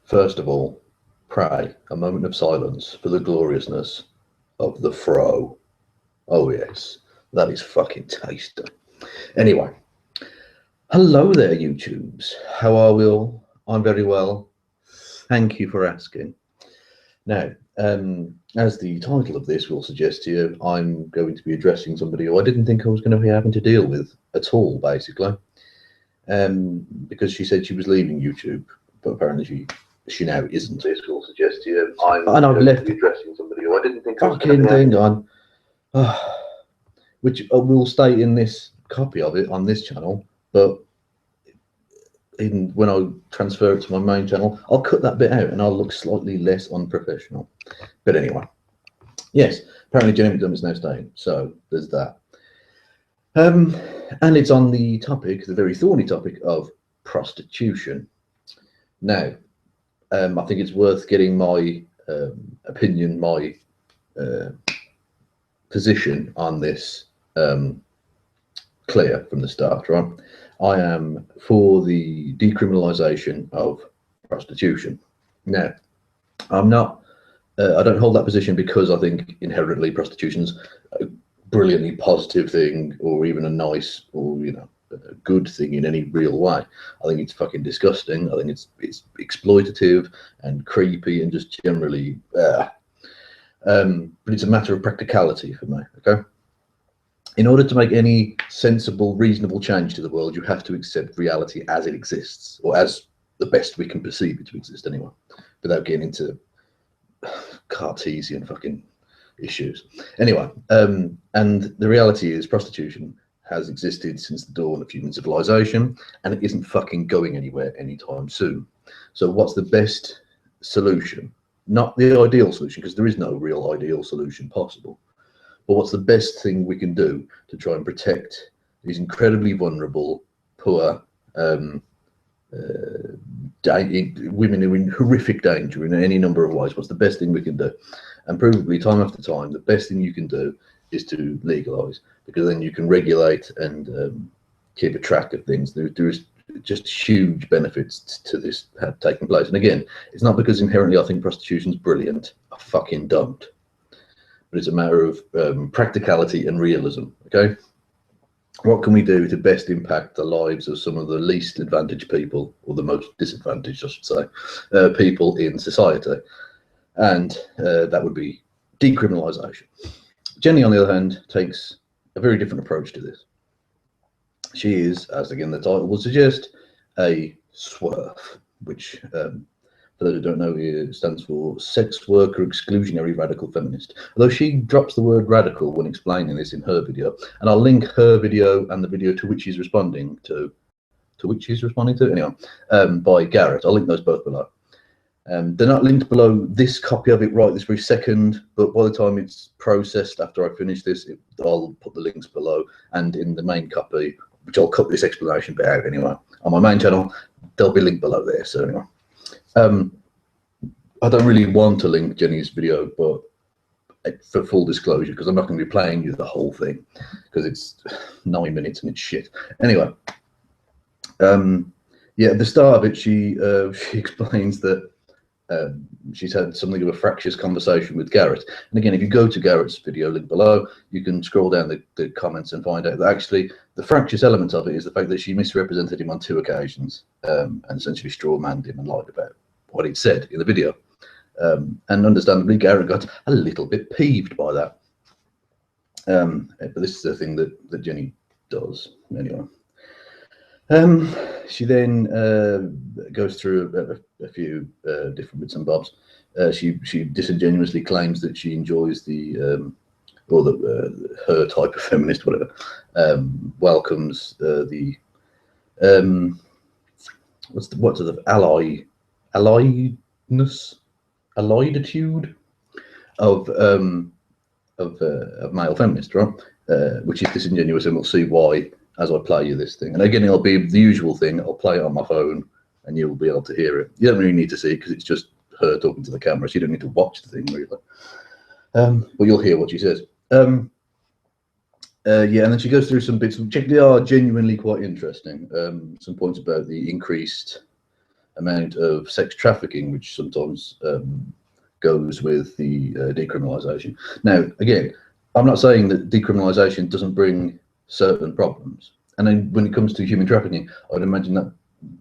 First of all, pray a moment of silence for the gloriousness of the fro. Oh yes, that is fucking tasty. Anyway, hello there, YouTubes. How are we all? I'm very well. Thank you for asking. Now, as the title of this will suggest to you, I'm going to be addressing somebody who I didn't think I was going to be having to deal with at all, basically, because she said she was leaving YouTube, but apparently she now isn't. This will suggest to you, and I've left addressing somebody who I didn't think I was going to be thing on, which will stay in this copy of it on this channel, but when I transfer it to my main channel, I'll cut that bit out and I'll look slightly less unprofessional. But anyway, yes, apparently Jenny McDermott is now staying, so there's that. And it's on the topic, the very thorny topic of prostitution. Now, I think it's worth getting my opinion, my position on this clear from the start, right? I am for the decriminalisation of prostitution. Now, I'm not, I don't hold that position because I think inherently prostitution's a brilliantly positive thing, or even a nice, or a good thing in any real way. I think it's fucking disgusting. I think it's exploitative and creepy and just generally, but it's a matter of practicality for me. Okay. In order to make any sensible, reasonable change to the world, you have to accept reality as it exists, or as the best we can perceive it to exist anyway, without getting into Cartesian fucking issues. Anyway, and the reality is prostitution has existed since the dawn of human civilization, and it isn't fucking going anywhere anytime soon. So what's the best solution? Not the ideal solution, because there is no real ideal solution possible. But what's the best thing we can do to try and protect these incredibly vulnerable, poor women who are in horrific danger in any number of ways? What's the best thing we can do? And provably, time after time, the best thing you can do is to legalise, because then you can regulate and keep a track of things. There is just huge benefits to this taking place. And again, it's not because inherently I think prostitution's brilliant. I fucking don't. But it's a matter of practicality and realism. Okay, what can we do to best impact the lives of some of the least advantaged people, or the most disadvantaged, I should say, people in society? And that would be decriminalisation. Jenny, on the other hand, takes a very different approach to this. She is, as again the title will suggest, a SWERF, which for those who don't know, it stands for Sex Worker Exclusionary Radical Feminist. Although she drops the word radical when explaining this in her video, and I'll link her video and the video to which she's responding to anyway, by Garrett. I'll link those both below. They're not linked below this copy of it right this very second, but by the time it's processed after I finish this, I'll put the links below, and in the main copy, which I'll cut this explanation bit out anyway, on my main channel, they'll be linked below there. So anyway. I don't really want to link Jenny's video, but for full disclosure, because I'm not going to be playing you the whole thing, because it's 9 minutes and it's shit. Anyway, yeah, at the start of it, she explains that she's had something of a fractious conversation with Garrett. And again, if you go to Garrett's video, link below, you can scroll down the comments and find out that actually the fractious element of it is the fact that she misrepresented him on 2 occasions, and essentially strawmanned him and lied about what he'd said in the video. And understandably, Garrett got a little bit peeved by that. But this is the thing that Jenny does anyway. She then goes through a few different bits and bobs. She disingenuously claims that she enjoys the or that her type of feminist, whatever, welcomes the what's the allieditude of male feminist, right? Which is disingenuous, and we'll see why as I play you this thing. And again, it'll be the usual thing. I'll play it on my phone, and you'll be able to hear it. You don't really need to see it because it's just her talking to the camera, so you don't need to watch the thing really. But you'll hear what she says. Yeah, and then she goes through some bits which actually are genuinely quite interesting. Some points about the increased amount of sex trafficking, which sometimes goes with the decriminalisation. Now, again, I'm not saying that decriminalisation doesn't bring certain problems. And then when it comes to human trafficking, I'd imagine that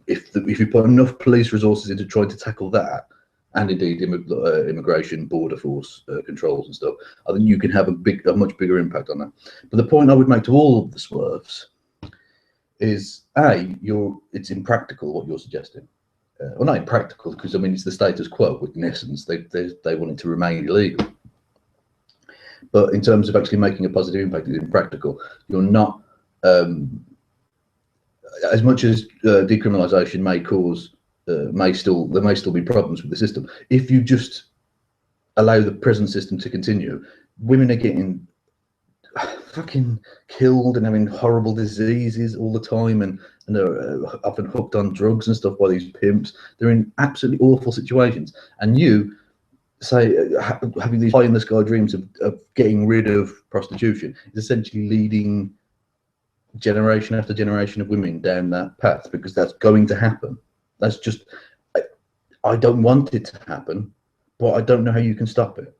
if you put enough police resources into trying to tackle that, and indeed immigration, border force controls and stuff, I think you can have a much bigger impact on that. But the point I would make to all of the SWERFs is, it's impractical what you're suggesting. Well, not impractical, because I mean it's the status quo. In essence, they want it to remain illegal. But in terms of actually making a positive impact, it's impractical. You're not, as much as decriminalisation may cause, there may still be problems with the system. If you just allow the present system to continue, women are getting fucking killed and having horrible diseases all the time, and they're often hooked on drugs and stuff by these pimps. They're in absolutely awful situations, and you say having these pie-in-the-sky dreams of getting rid of prostitution is essentially leading generation after generation of women down that path, because that's going to happen. That's just, I don't want it to happen, but I don't know how you can stop it.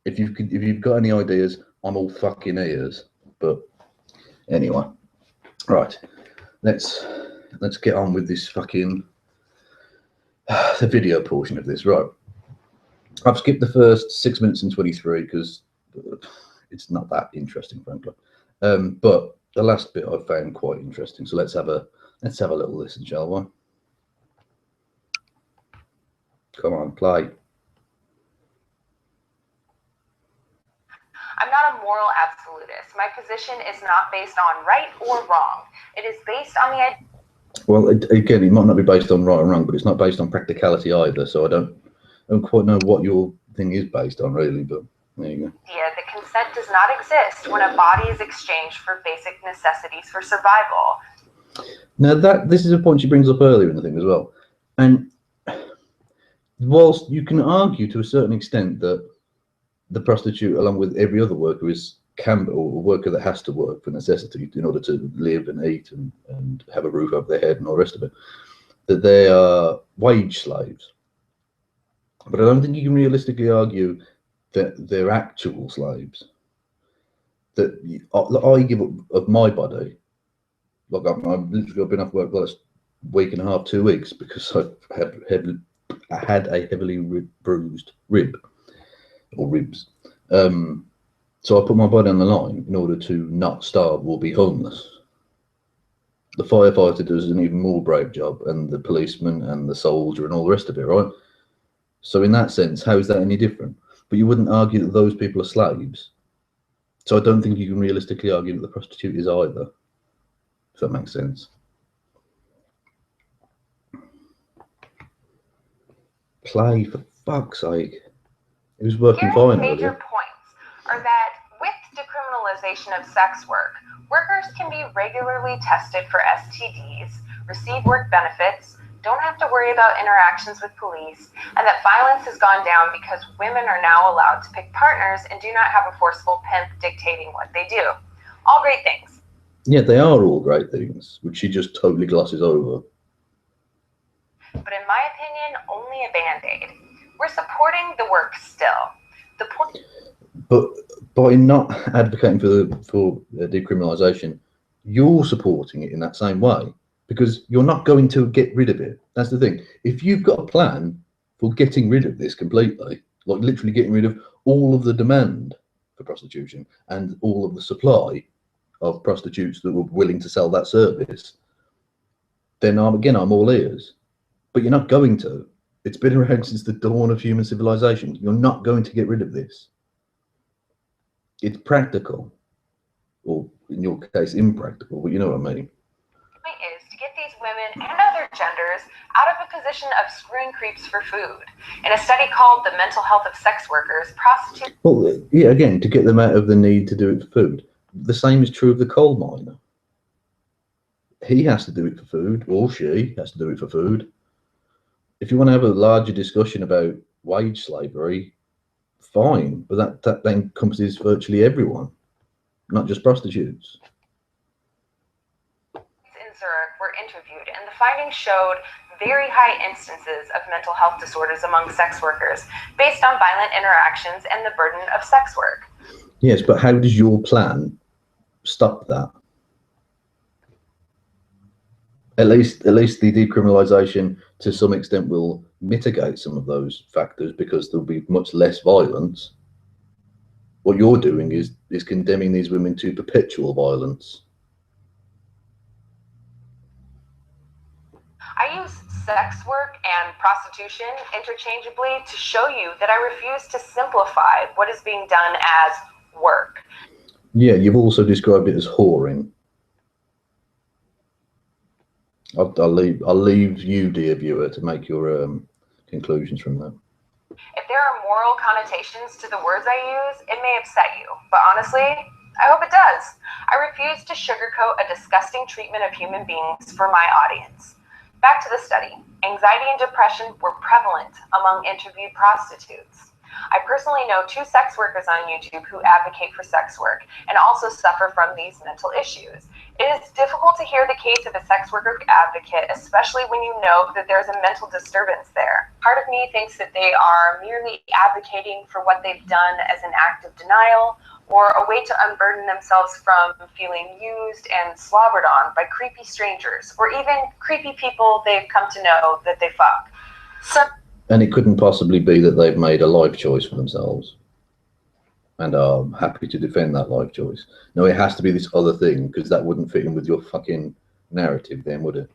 If you've got any ideas, I'm all fucking ears. But anyway, right, let's get on with this fucking the video portion of this. Right, I've skipped the first 6 minutes and 23 because it's not that interesting, frankly. But the last bit I found quite interesting. So let's have a little listen, shall we? Come on, play. I'm not a moral absolutist. My position is not based on right or wrong. It is based on the idea. Well, again, it might not be based on right or wrong, but it's not based on practicality either. So I don't quite know what your thing is based on, really. But there you go. Yeah, the consent does not exist when a body is exchanged for basic necessities for survival. Now this is a point she brings up earlier in the thing as well. And whilst you can argue to a certain extent that the prostitute, along with every other worker, or a worker that has to work for necessity in order to live and eat and have a roof over their head and all the rest of it, that they are wage slaves. But I don't think you can realistically argue that they're actual slaves. That I give up of my body. Like I've literally been off work the last week and a half, 2 weeks, because I had a heavily bruised rib or ribs. So I put my body on the line in order to not starve or be homeless. The firefighter does an even more brave job, and the policeman and the soldier and all the rest of it, right? So in that sense, how is that any different? But you wouldn't argue that those people are slaves. So I don't think you can realistically argue that the prostitute is either, if that makes sense. Play, for fuck's sake. It was working fine earlier. Major points are that with decriminalization of sex work, workers can be regularly tested for STDs, receive work benefits, don't have to worry about interactions with police, and that violence has gone down because women are now allowed to pick partners and do not have a forceful pimp dictating what they do. All great things. Yeah, they are all great things, which she just totally glosses over. But in my opinion, only a band-aid. We're supporting the work still. The point. But by not advocating for decriminalisation, you're supporting it in that same way, because you're not going to get rid of it. That's the thing. If you've got a plan for getting rid of this completely, like literally getting rid of all of the demand for prostitution and all of the supply of prostitutes that were willing to sell that service, then I'm all ears. But you're not going to. It's been around since the dawn of human civilization. You're not going to get rid of this. It's practical, or in your case, impractical, but you know what I mean. Is to get these women and other genders out of a position of screwing creeps for food. In a study called The Mental Health of Sex Workers, prostitutes... Well, yeah, again, to get them out of the need to do it for food. The same is true of the coal miner. He has to do it for food, or she has to do it for food. If you want to have a larger discussion about wage slavery, fine, but that encompasses virtually everyone, not just prostitutes. In Zurich were interviewed, and the findings showed very high instances of mental health disorders among sex workers based on violent interactions and the burden of sex work. Yes, but how does your plan stop that? At least the decriminalisation to some extent will mitigate some of those factors because there'll be much less violence. What you're doing is condemning these women to perpetual violence. I use sex work and prostitution interchangeably to show you that I refuse to simplify what is being done as work. Yeah, you've also described it as whoring. I'll leave you, dear viewer, to make your conclusions from that. If there are moral connotations to the words I use, it may upset you, but honestly, I hope it does. I refuse to sugarcoat a disgusting treatment of human beings for my audience. Back to the study. Anxiety and depression were prevalent among interviewed prostitutes. I personally know 2 sex workers on YouTube who advocate for sex work and also suffer from these mental issues. It is difficult to hear the case of a sex worker advocate, especially when you know that there's a mental disturbance there. Part of me thinks that they are merely advocating for what they've done as an act of denial or a way to unburden themselves from feeling used and slobbered on by creepy strangers or even creepy people they've come to know that they fuck. And it couldn't possibly be that they've made a life choice for themselves and are happy to defend that life choice. No, it has to be this other thing, because that wouldn't fit in with your fucking narrative then, would it?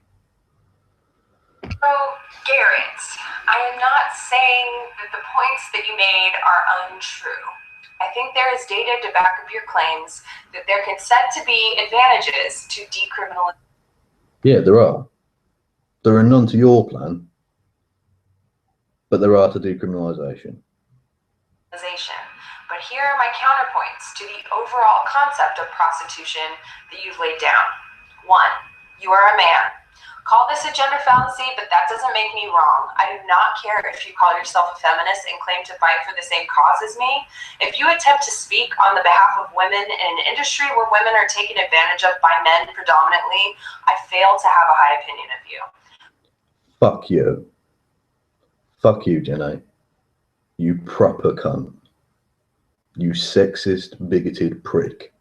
Oh, Garrett, I am not saying that the points that you made are untrue. I think there is data to back up your claims that there can said to be advantages to decriminalization. Yeah, there are. There are none to your plan, but there are to decriminalisation. But here are my counterpoints to the overall concept of prostitution that you've laid down. 1, you are a man. Call this a gender fallacy, but that doesn't make me wrong. I do not care if you call yourself a feminist and claim to fight for the same cause as me. If you attempt to speak on the behalf of women in an industry where women are taken advantage of by men predominantly, I fail to have a high opinion of you. Fuck you. Fuck you, Jenny. You proper cunt. You sexist, bigoted prick.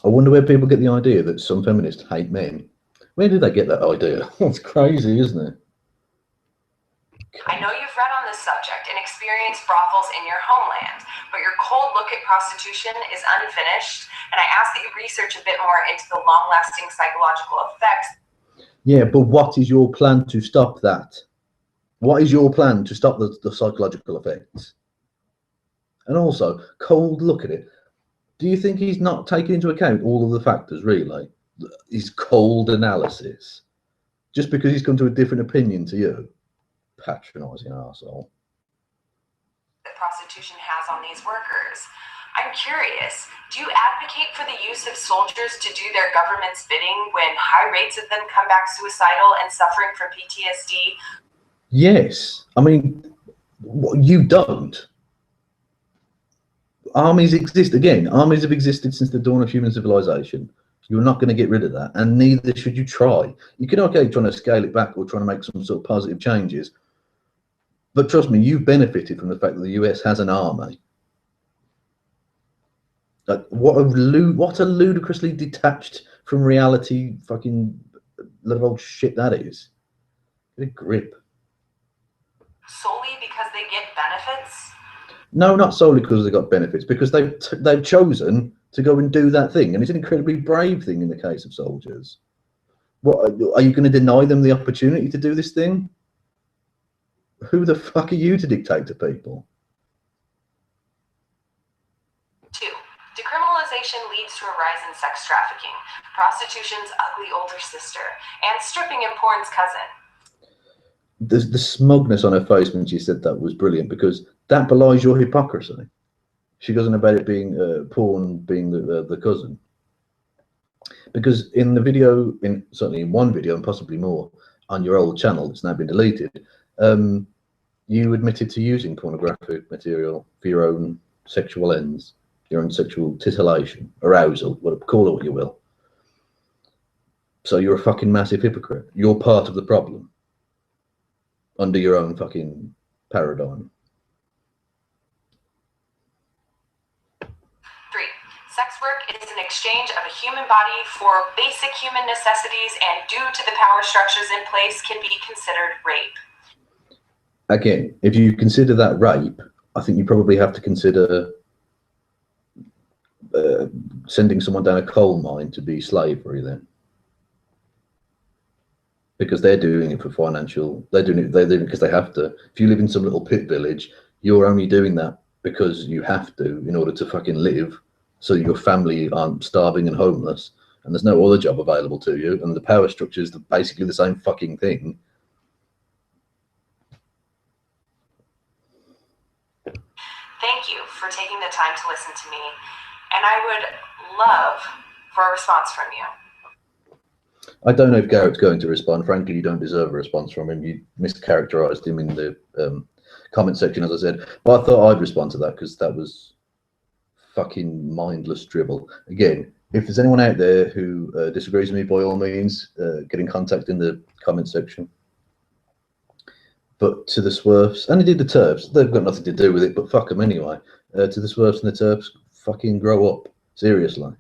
I wonder where people get the idea that some feminists hate men. Where did they get that idea? That's crazy, isn't it? I know you've read on this subject and experienced brothels in your homeland, but your cold look at prostitution is unfinished, and I ask that you research a bit more into the long-lasting psychological effects. Yeah, but what is your plan to stop that? What is your plan to stop the psychological effects? And also, cold look at it. Do you think he's not taking into account all of the factors, really? His cold analysis. Just because he's come to a different opinion to you? Patronising arsehole. That prostitution has on these workers. I'm curious, do you advocate for the use of soldiers to do their government's bidding when high rates of them come back suicidal and suffering from PTSD? Yes. I mean, you don't. Armies exist. Again, armies have existed since the dawn of human civilization. You're not going to get rid of that, and neither should you try. You can, okay, trying to scale it back or trying to make some sort of positive changes. But trust me, you've benefited from the fact that the US has an army. Like, what a ludicrously detached from reality fucking little old shit that is. Get a grip. Solely because they get benefits? No, not solely because they got benefits, because they've chosen to go and do that thing, and it's an incredibly brave thing in the case of soldiers. What are you going to deny them the opportunity to do this thing? Who the fuck are you to dictate to people? 2, decriminalization leads to a rise in sex trafficking, prostitution's ugly older sister, and stripping and porn's cousin. The smugness on her face when she said that was brilliant, because that belies your hypocrisy. She goes on about it being porn being the cousin. Because in the video, certainly in one video and possibly more on your old channel that's now been deleted, you admitted to using pornographic material for your own sexual ends, your own sexual titillation, arousal, call it what you will. So you're a fucking massive hypocrite. You're part of the problem under your own fucking paradigm. 3. Sex work is an exchange of a human body for basic human necessities, and due to the power structures in place can be considered rape. Again, if you consider that rape, I think you probably have to consider sending someone down a coal mine to be slavery then. Because they're doing it for financial, they're doing it because they have to. If you live in some little pit village, you're only doing that because you have to in order to fucking live, so your family aren't starving and homeless, and there's no other job available to you, and the power structure is basically the same fucking thing. Thank you for taking the time to listen to me, and I would love for a response from you. I don't know if Garrett's going to respond. Frankly, you don't deserve a response from him. You mischaracterized him in the comment section, as I said. But I thought I'd respond to that because that was fucking mindless dribble. Again, if there's anyone out there who disagrees with me, by all means, get in contact in the comment section. But to the SWERFs, and indeed the TERFs, they've got nothing to do with it, but fuck them anyway. To the SWERFs and the TERFs, fucking grow up. Seriously.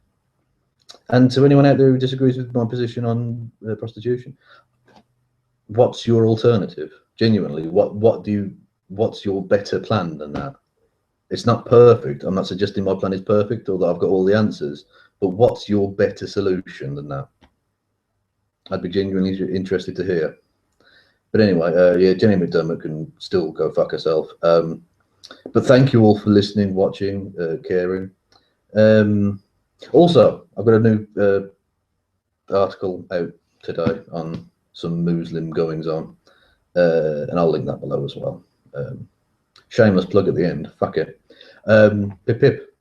And to anyone out there who disagrees with my position on prostitution, what's your alternative? Genuinely, what's your better plan than that? It's not perfect. I'm not suggesting my plan is perfect or that I've got all the answers, but what's your better solution than that? I'd be genuinely interested to hear. But anyway, yeah, Jenny McDermott can still go fuck herself. But thank you all for listening, watching, caring. Also, I've got a new article out today on some Muslim goings on, and I'll link that below as well. Shameless plug at the end. Fuck it. Pip pip.